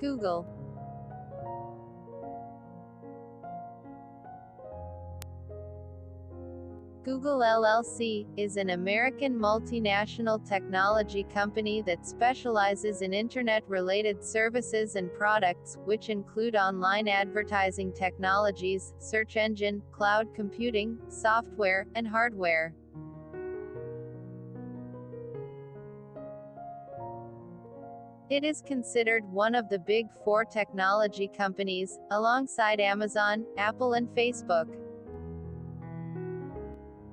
Google. Google LLC is an American multinational technology company that specializes in Internet-related services and products, which include online advertising technologies, search engine, cloud computing, software, and hardware. It is considered one of the Big Four technology companies, alongside Amazon, Apple and Facebook.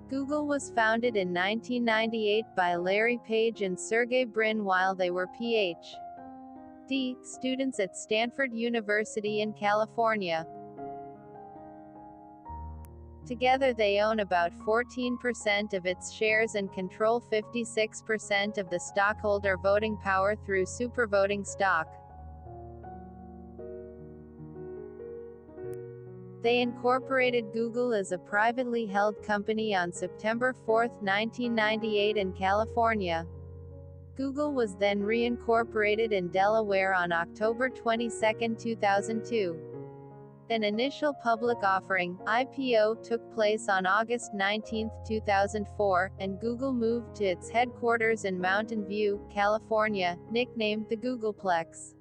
Google was founded in 1998 by Larry Page and Sergey Brin while they were Ph.D. students at Stanford University in California. Together they own about 14% of its shares and control 56% of the stockholder voting power through supervoting stock. They incorporated Google as a privately held company on September 4, 1998 in California. Google was then reincorporated in Delaware on October 22, 2002. An initial public offering, IPO, took place on August 19, 2004, and Google moved to its headquarters in Mountain View, California, nicknamed the Googleplex.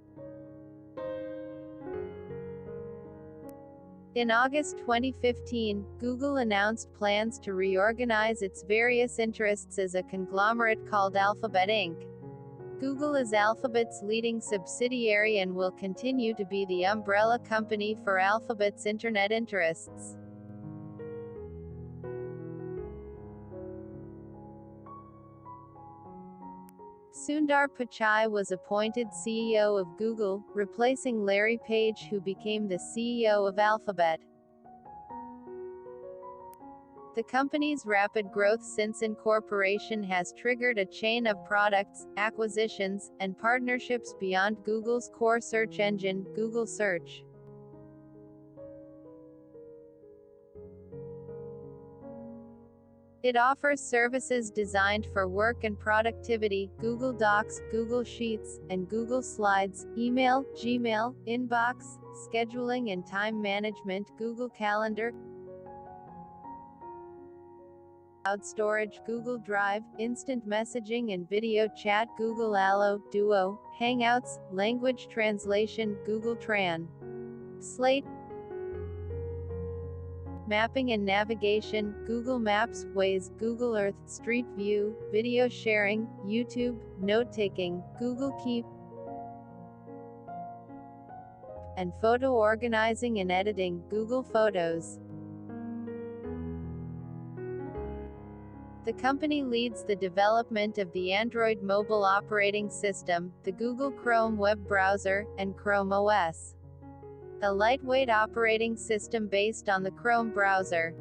In August 2015, Google announced plans to reorganize its various interests as a conglomerate called Alphabet Inc. Google is Alphabet's leading subsidiary and will continue to be the umbrella company for Alphabet's Internet interests. Sundar Pichai was appointed CEO of Google, replacing Larry Page, who became the CEO of Alphabet. The company's rapid growth since incorporation has triggered a chain of products, acquisitions, and partnerships beyond Google's core search engine, Google Search. It offers services designed for work and productivity: Google Docs, Google Sheets, and Google Slides, email, Gmail, inbox, scheduling and time management, Google Calendar, cloud storage, Google Drive, instant messaging and video chat, Google Allo, Duo, Hangouts, language translation, Google Translate, mapping and navigation, Google Maps, Waze, Google Earth, Street View, video sharing, YouTube, note-taking, Google Keep, and photo organizing and editing, Google Photos. The company leads the development of the Android mobile operating system, the Google Chrome web browser, and Chrome OS, a lightweight operating system based on the Chrome browser.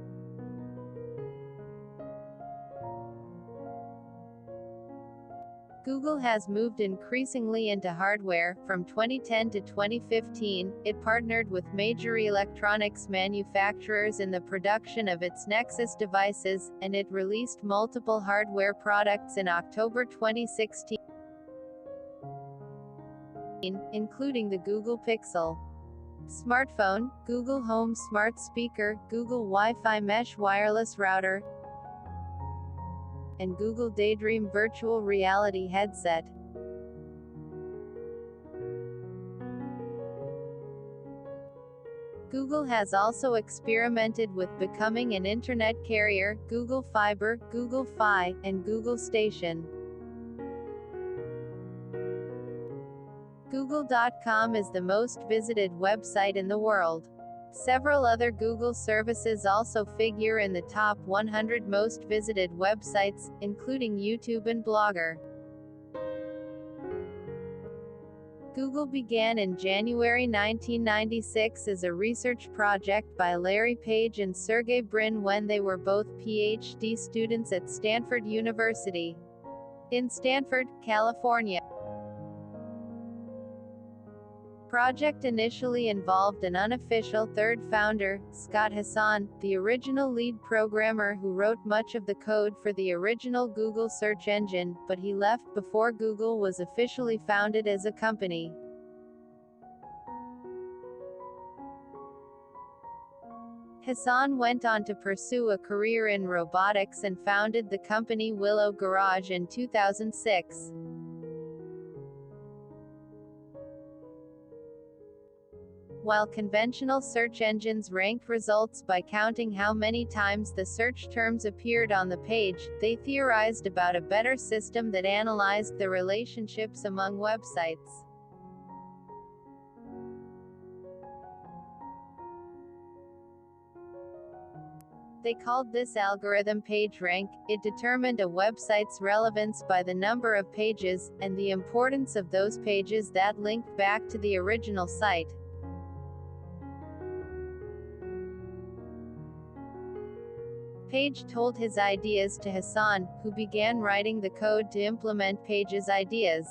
Google has moved increasingly into hardware. From 2010 to 2015, it partnered with major electronics manufacturers in the production of its Nexus devices, and it released multiple hardware products in October 2016, including the Google Pixel smartphone, Google Home smart speaker, Google Wi-Fi mesh wireless router, and Google Daydream virtual reality headset. Google has also experimented with becoming an internet carrier: Google Fiber, Google Fi, and Google Station. Google.com is the most visited website in the world. Several other Google services also figure in the top 100 most visited websites, including YouTube and Blogger. Google began in January 1996 as a research project by Larry Page and Sergey Brin when they were both PhD students at Stanford University in Stanford, California. Project initially involved an unofficial third founder, Scott Hassan, the original lead programmer who wrote much of the code for the original Google search engine, but he left before Google was officially founded as a company. Hassan went on to pursue a career in robotics and founded the company Willow Garage in 2006. While conventional search engines rank results by counting how many times the search terms appeared on the page, they theorized about a better system that analyzed the relationships among websites. They called this algorithm PageRank. It determined a website's relevance by the number of pages, and the importance of those pages that linked back to the original site. Page told his ideas to Hassan, who began writing the code to implement Page's ideas.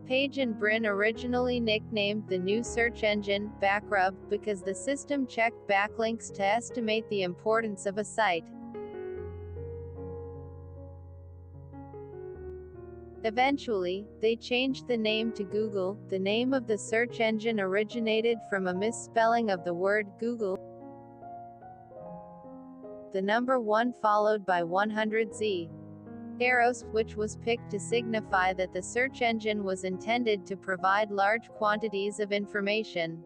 Page and Brin originally nicknamed the new search engine Backrub because the system checked backlinks to estimate the importance of a site. Eventually, they changed the name to Google. The name of the search engine originated from a misspelling of the word Google, the number 1 followed by 100Z. Eros, which was picked to signify that the search engine was intended to provide large quantities of information.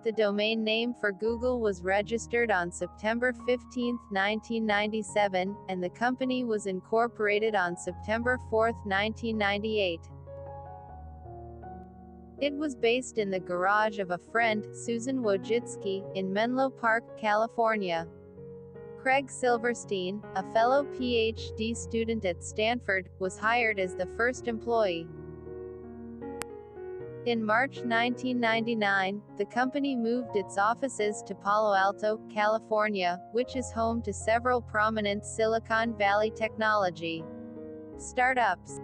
The domain name for Google was registered on September 15, 1997, and the company was incorporated on September 4, 1998. It was based in the garage of a friend, Susan Wojcicki, in Menlo Park, California. Craig Silverstein, a fellow PhD student at Stanford, was hired as the first employee. In March 1999, the company moved its offices to Palo Alto, California, which is home to several prominent Silicon Valley technology startups.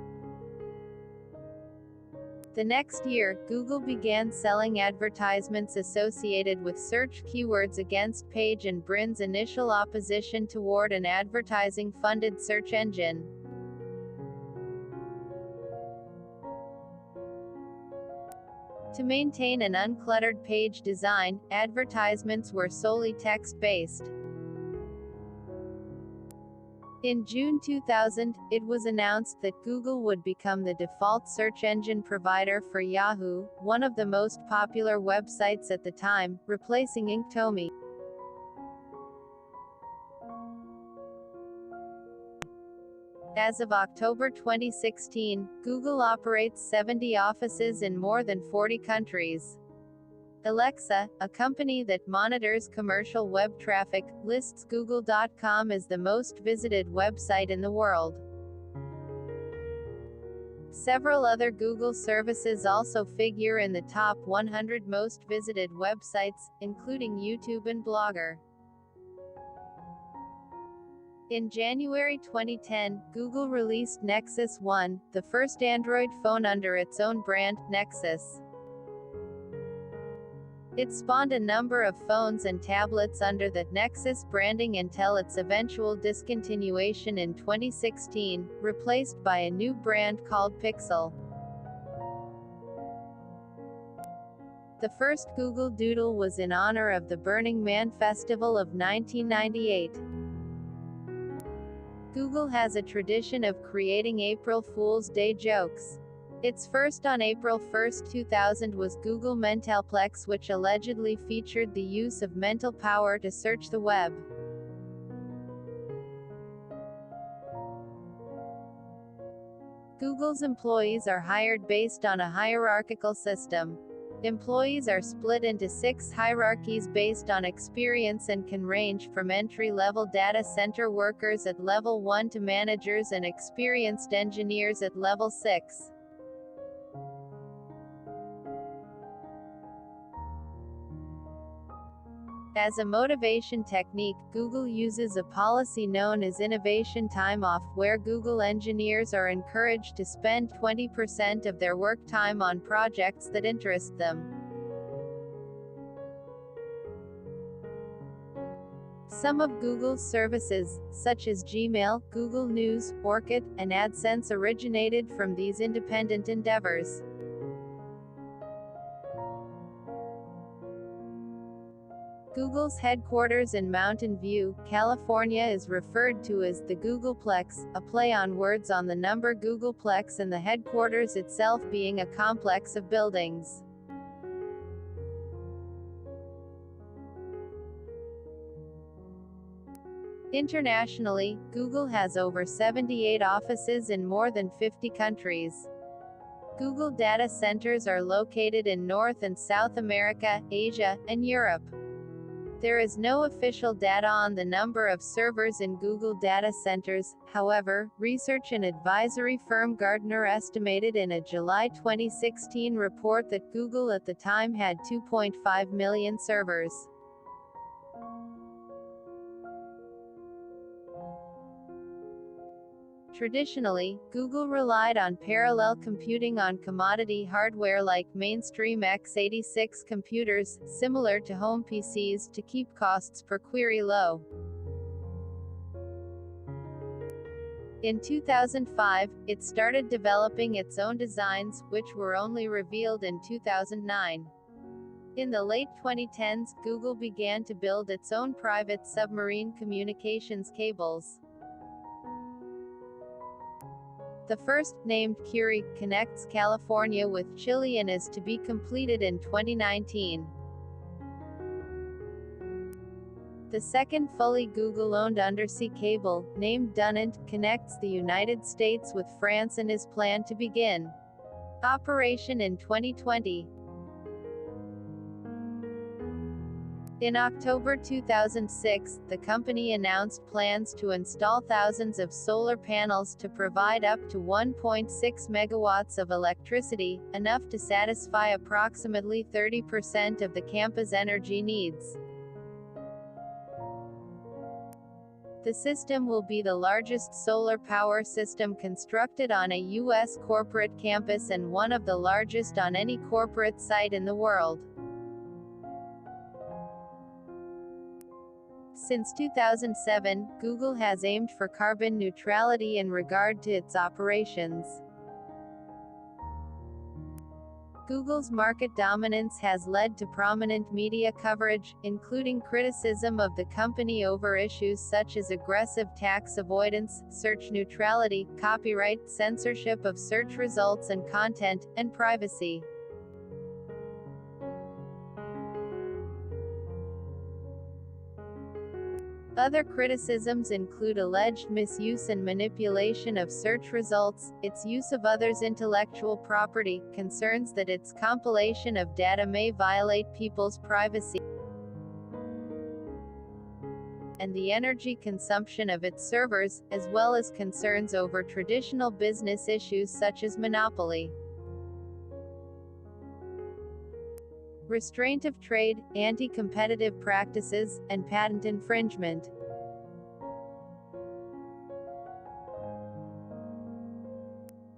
The next year, Google began selling advertisements associated with search keywords against Page and Brin's initial opposition toward an advertising-funded search engine. To maintain an uncluttered page design, advertisements were solely text-based. In June 2000, it was announced that Google would become the default search engine provider for Yahoo, one of the most popular websites at the time, replacing Inktomi. As of October 2016, Google operates 70 offices in more than 40 countries. Alexa, a company that monitors commercial web traffic, lists Google.com as the most visited website in the world. Several other Google services also figure in the top 100 most visited websites, including YouTube and Blogger. In January 2010, Google released Nexus 1, the first Android phone under its own brand, Nexus. It spawned a number of phones and tablets under the Nexus branding until its eventual discontinuation in 2016, replaced by a new brand called Pixel. The first Google Doodle was in honor of the Burning Man Festival of 1998. Google has a tradition of creating April Fool's Day jokes. Its first on April 1, 2000 was Google Mentalplex, which allegedly featured the use of mental power to search the web. Google's employees are hired based on a hierarchical system. Employees are split into 6 hierarchies based on experience and can range from entry-level data center workers at level 1 to managers and experienced engineers at level 6. As a motivation technique, Google uses a policy known as Innovation Time Off, where Google engineers are encouraged to spend 20% of their work time on projects that interest them. Some of Google's services, such as Gmail, Google News, Orkut, and AdSense, originated from these independent endeavors. Google's headquarters in Mountain View, California is referred to as the Googleplex, a play on words on the number Googleplex and the headquarters itself being a complex of buildings. Internationally, Google has over 78 offices in more than 50 countries. Google data centers are located in North and South America, Asia, and Europe. There is no official data on the number of servers in Google data centers. However, research and advisory firm Gartner estimated in a July 2016 report that Google at the time had 2.5 million servers. Traditionally, Google relied on parallel computing on commodity hardware like mainstream x86 computers, similar to home PCs, to keep costs per query low. In 2005, it started developing its own designs, which were only revealed in 2009. In the late 2010s, Google began to build its own private submarine communications cables. The first, named Curie, connects California with Chile and is to be completed in 2019. The second fully Google-owned undersea cable, named Dunant, connects the United States with France and is planned to begin operation in 2020. In October 2006, the company announced plans to install thousands of solar panels to provide up to 1.6 megawatts of electricity, enough to satisfy approximately 30% of the campus energy needs. The system will be the largest solar power system constructed on a U.S. corporate campus and one of the largest on any corporate site in the world. Since 2007, Google has aimed for carbon neutrality in regard to its operations. Google's market dominance has led to prominent media coverage, including criticism of the company over issues such as aggressive tax avoidance, search neutrality, copyright, censorship of search results and content, and privacy. Other criticisms include alleged misuse and manipulation of search results, its use of others' intellectual property, concerns that its compilation of data may violate people's privacy, and the energy consumption of its servers, as well as concerns over traditional business issues such as monopoly, restraint of trade, anti-competitive practices, and patent infringement.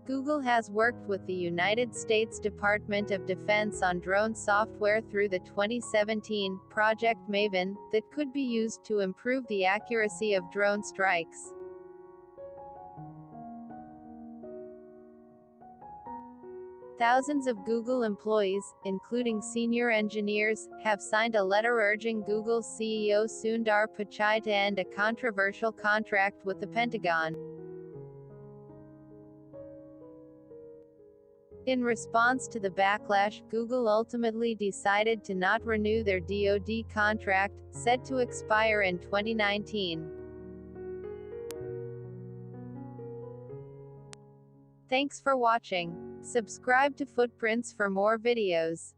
Google has worked with the United States Department of Defense on drone software through the 2017 Project Maven, that could be used to improve the accuracy of drone strikes. Thousands of Google employees, including senior engineers, have signed a letter urging Google's CEO Sundar Pichai to end a controversial contract with the Pentagon. In response to the backlash, Google ultimately decided to not renew their DoD contract, set to expire in 2019. Thanks for watching. Subscribe to Footprints for more videos.